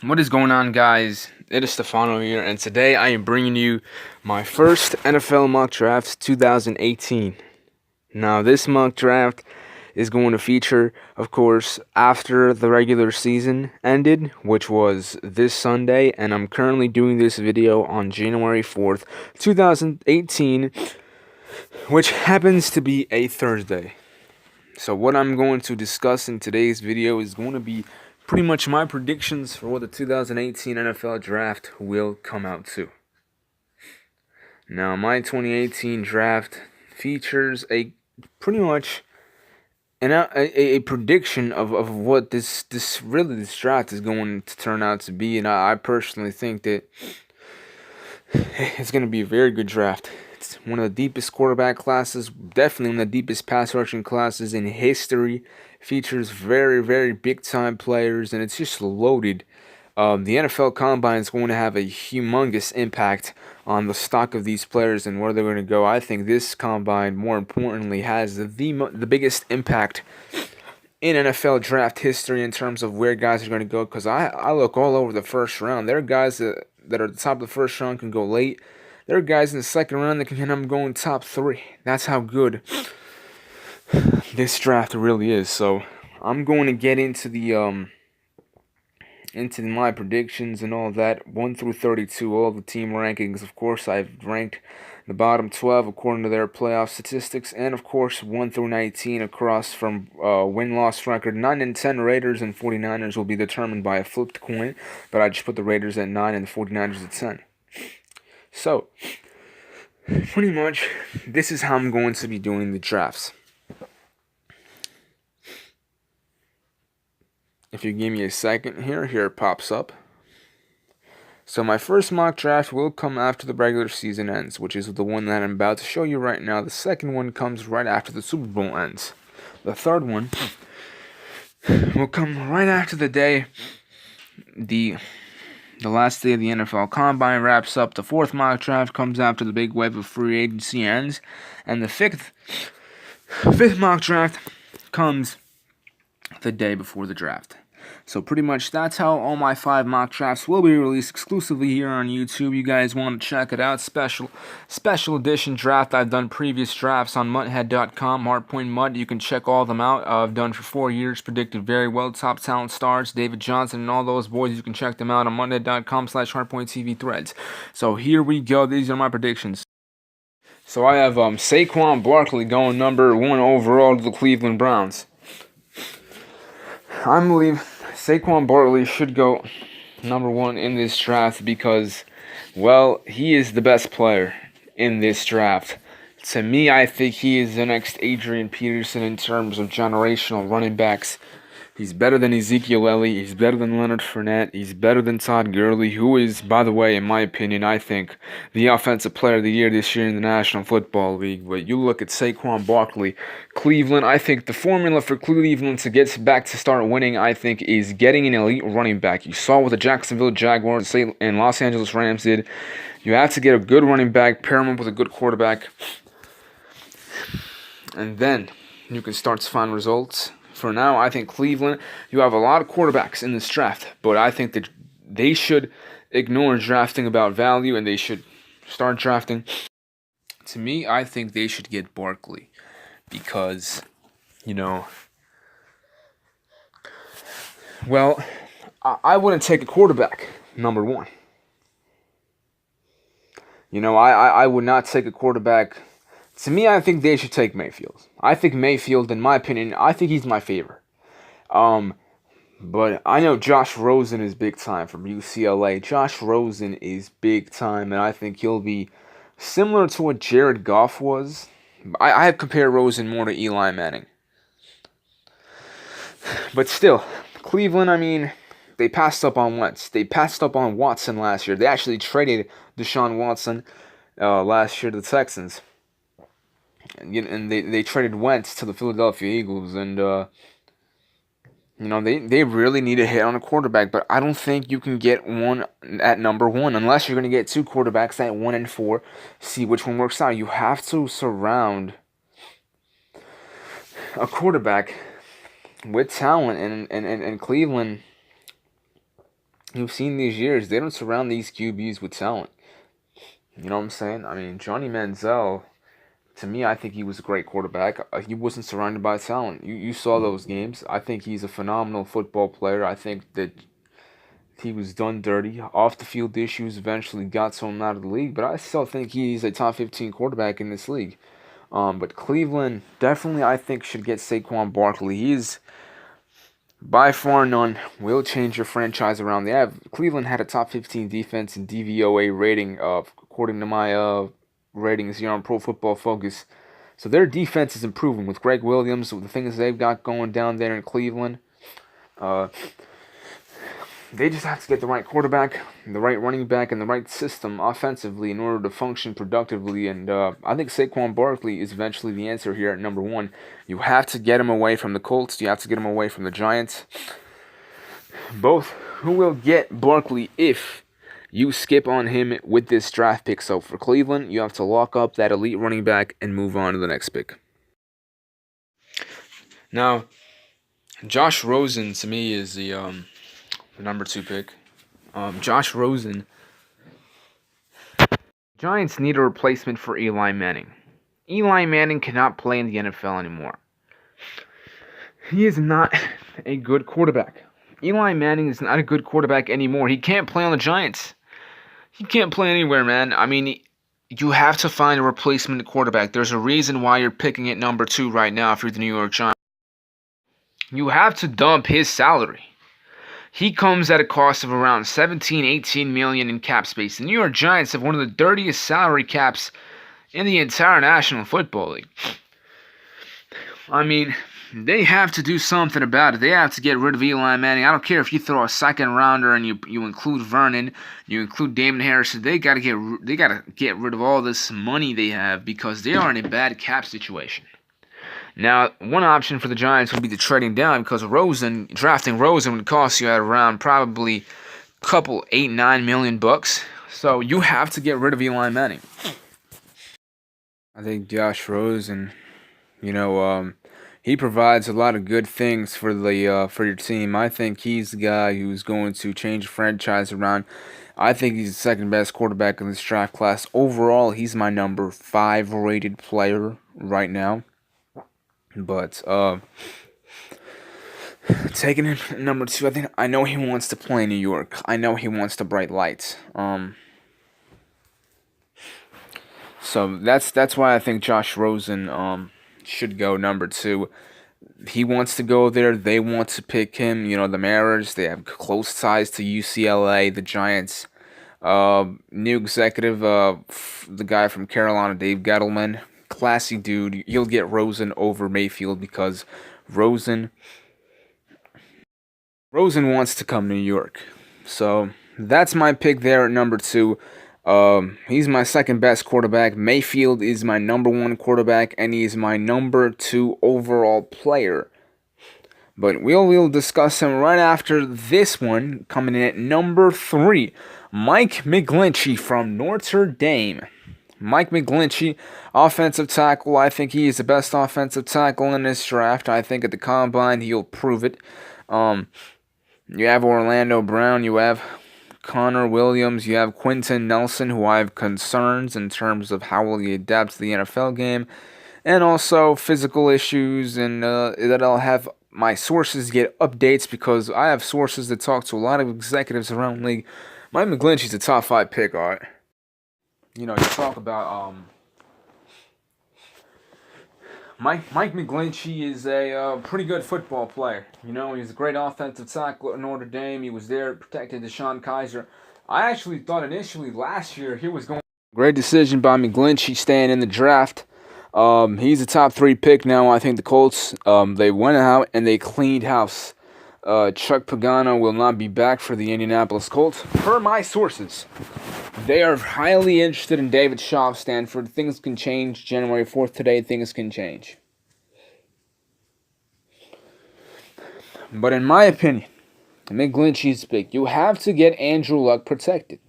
What is going on, guys? It is Stefano here, and today I am bringing you my first NFL mock draft 2018. Now, this mock draft is going to feature, of course, after the regular season ended, which was this Sunday, and I'm currently doing this video on January 4th, 2018, which happens to be a Thursday. So what I'm going to discuss in today's video is going to be pretty much my predictions for what the 2018 NFL Draft will come out to. Now, my 2018 draft features a pretty much a prediction of what this draft is going to turn out to be, and I personally think that it's going to be a very good draft. It's one of the deepest quarterback classes, definitely one of the deepest pass rushing classes in history. Features very, very big time players, and it's just loaded. The NFL Combine is going to have a humongous impact on the stock of these players and where they're going to go. I think this Combine, more importantly, has the biggest impact in NFL draft history in terms of where guys are going to go, because I look all over the first round. There are guys that are at the top of the first round can go late. There are guys in the second round that can end up going top 3. That's how good this draft really is. So I'm going to get into my predictions and all that, 1 through 32, all the team rankings. Of course, I've ranked the bottom 12 according to their playoff statistics, and of course 1 through 19 across from win-loss record. 9 and 10 Raiders and 49ers will be determined by a flipped coin, but I just put the Raiders at 9 and the 49ers at 10. So, pretty much, this is how I'm going to be doing the drafts. If you give me a second here it pops up. So my first mock draft will come after the regular season ends, which is the one that I'm about to show you right now. The second one comes right after the Super Bowl ends. The third one will come right after the day the last day of the NFL Combine wraps up. The fourth mock draft comes after the big wave of free agency ends. And the fifth mock draft comes the day before the draft. So pretty much that's how all my 5 mock drafts will be released exclusively here on YouTube. You guys want to check it out. Special edition draft. I've done previous drafts on mutthead.com, Hardpoint Mutt. You can check all of them out. I've done for 4 years, predicted very well. Top talent stars, David Johnson and all those boys. You can check them out on mutthead.com/HardpointTV threads. So here we go. These are my predictions. So I have Saquon Barkley going number 1 overall to the Cleveland Browns. I believe Saquon Barkley should go number 1 in this draft because, well, he is the best player in this draft. To me, I think he is the next Adrian Peterson in terms of generational running backs. He's better than Ezekiel Elliott. He's better than Leonard Fournette. He's better than Todd Gurley, who is, by the way, in my opinion, I think, the Offensive Player of the Year this year in the National Football League. But you look at Saquon Barkley, Cleveland, I think the formula for Cleveland to get back to start winning, I think, is getting an elite running back. You saw what the Jacksonville Jaguars and Los Angeles Rams did. You have to get a good running back, pair him up with a good quarterback, and then you can start to find results. For now, I think Cleveland, you have a lot of quarterbacks in this draft, but I think that they should ignore drafting about value and they should start drafting. To me, I think they should get Barkley because, well, I wouldn't take a quarterback, number 1. I would not take a quarterback. To me, I think they should take Mayfield. I think Mayfield, in my opinion, I think he's my favorite. But I know Josh Rosen is big time from UCLA. Josh Rosen is big time, and I think he'll be similar to what Jared Goff was. I have compared Rosen more to Eli Manning. But still, Cleveland, I mean, they passed up on Wentz. They passed up on Watson last year. They actually traded Deshaun Watson last year to the Texans. And they traded Wentz to the Philadelphia Eagles, and they really need a hit on a quarterback. But I don't think you can get one at number 1 unless you're going to get 2 quarterbacks at 1 and 4. See which one works out. You have to surround a quarterback with talent, and Cleveland you've seen these years, they don't surround these QBs with talent. You know what I'm saying? I mean, Johnny Manziel, to me, I think he was a great quarterback. He wasn't surrounded by talent. You saw those games. I think he's a phenomenal football player. I think that he was done dirty. Off the field issues eventually got him out of the league, but I still think he's a top 15 quarterback in this league. But Cleveland definitely, I think, should get Saquon Barkley. He's by far none will change your franchise around. Cleveland had a top 15 defense in DVOA rating, according to my ratings here on Pro Football Focus. So their defense is improving with Greg Williams, with the things they've got going down there in Cleveland. They just have to get the right quarterback, the right running back, and the right system offensively in order to function productively. And I think Saquon Barkley is eventually the answer here at number one. You have to get him away from the Colts. You have to get him away from the Giants. Both. Who will get Barkley if you skip on him with this draft pick? So for Cleveland, you have to lock up that elite running back and move on to the next pick. Now, Josh Rosen to me is the number 2 pick. Josh Rosen. Giants need a replacement for Eli Manning. Eli Manning cannot play in the NFL anymore. He is not a good quarterback. Eli Manning is not a good quarterback anymore. He can't play on the Giants. He can't play anywhere, man. I mean, you have to find a replacement quarterback. There's a reason why you're picking at number 2 right now if you're the New York Giants. You have to dump his salary. He comes at a cost of around $17-18 million in cap space. The New York Giants have one of the dirtiest salary caps in the entire National Football League. I mean, they have to do something about it. They have to get rid of Eli Manning. I don't care if you throw a second rounder and you include Vernon, you include Damon Harrison. They gotta get rid of all this money they have because they are in a bad cap situation. Now, one option for the Giants would be to trading down because drafting Rosen would cost you at around probably a couple $8-9 million bucks. So you have to get rid of Eli Manning. I think Josh Rosen, he provides a lot of good things for your team. I think he's the guy who's going to change the franchise around. I think he's the second best quarterback in this draft class. Overall, he's my number 5 rated player right now. But taking him number 2, I know he wants to play in New York. I know he wants the bright lights. So that's why I think Josh Rosen should go number 2. He wants to go there. They want to pick him. The Mariners, they have close ties to UCLA. The Giants, new executive, the guy from Carolina, Dave Gettleman. Classy dude. You'll get Rosen over Mayfield because Rosen wants to come to New York. So that's my pick there at number 2. He's my second best quarterback. Mayfield is my number 1 quarterback, and he's my number 2 overall player. But we'll discuss him right after this one, coming in at number 3. Mike McGlinchey from Notre Dame. Mike McGlinchey, offensive tackle. I think he is the best offensive tackle in this draft. I think at the Combine he'll prove it. You have Orlando Brown. You have Connor Williams. You have Quentin Nelson, who I have concerns in terms of how will he adapt to the NFL game. And also physical issues, and that I'll have my sources get updates because I have sources that talk to a lot of executives around the league. Mike McGlinchey's a top 5 pick, all right? You talk about Mike McGlinchey is a pretty good football player. He's a great offensive tackle at Notre Dame. He was there, protected DeShone Kizer. I actually thought initially last year he was going. Great decision by McGlinchey staying in the draft. He's a top 3 pick now. I think the Colts, they went out and they cleaned house. Chuck Pagano will not be back for the Indianapolis Colts. Per my sources, they are highly interested in David Shaw of Stanford. Things can change. January 4th today, things can change. But in my opinion, McGlinchey's pick, you have to get Andrew Luck protected.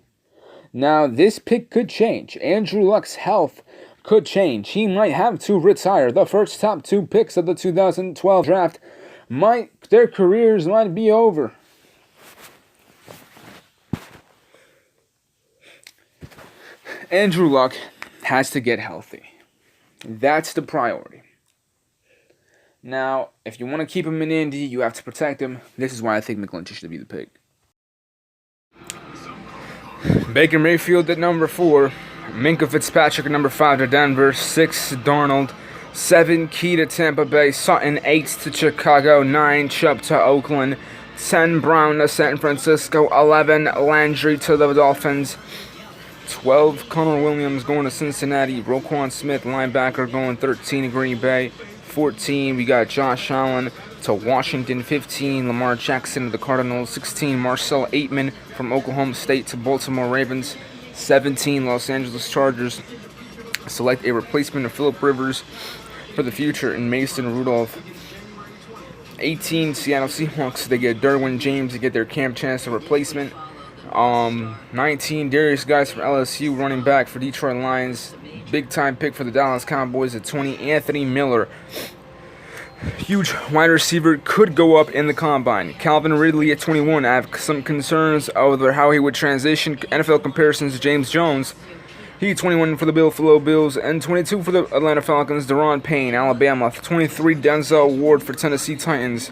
Now, this pick could change. Andrew Luck's health could change. He might have to retire. The first top 2 picks of the 2012 draft their careers might be over. Andrew Luck has to get healthy. That's the priority. Now, if you want to keep him in Indy, you have to protect him. This is why I think McGlinchey should be the pick. Baker Mayfield at number 4. Minkah Fitzpatrick at number 5 to Denver. 6, Darnold. 7, Key to Tampa Bay. Sutton, 8 to Chicago. 9, Chubb to Oakland. 10, Brown to San Francisco. 11, Landry to the Dolphins. 12, Connor Williams going to Cincinnati. Roquan Smith, linebacker, going 13 to Green Bay. 14, we got Josh Allen to Washington. 15, Lamar Jackson to the Cardinals. 16, Marcel Aitman from Oklahoma State to Baltimore Ravens. 17, Los Angeles Chargers select a replacement of Phillip Rivers for the future in Mason Rudolph. 18, Seattle Seahawks, they get Derwin James to get their Cam Chancellor replacement. 19, Darius Guice from LSU, running back for Detroit Lions. Big time pick for the Dallas Cowboys. At 20, Anthony Miller, huge wide receiver, could go up in the combine. Calvin Ridley at 21. I have some concerns over how he would transition. NFL comparisons to James Jones. He 21 for the Buffalo Bills, and 22 for the Atlanta Falcons. Daron Payne, Alabama. 23, Denzel Ward for Tennessee Titans.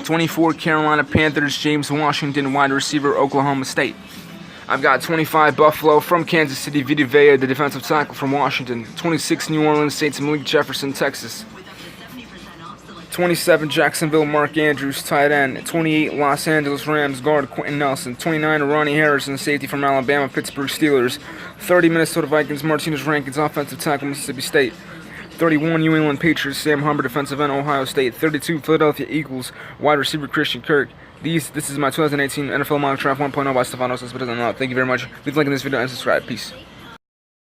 24, Carolina Panthers, James Washington, wide receiver, Oklahoma State. I've got 25, Buffalo from Kansas City, Vita Vea, the defensive tackle from Washington. 26, New Orleans Saints, Malik Jefferson, Texas. 27, Jacksonville, Mark Andrews, tight end. 28, Los Angeles Rams, guard Quentin Nelson. 29, Ronnie Harrison, safety from Alabama, Pittsburgh Steelers. 30, Minnesota Vikings, Martinez Rankins, offensive tackle, Mississippi State. 31, New England Patriots, Sam Hubbard, defensive end, Ohio State. 32, Philadelphia Eagles, wide receiver, Christian Kirk. This is my 2018 NFL Mock Draft 1.0 by Stefanos Cespedes. Thank you very much. Leave a like in this video and subscribe. Peace.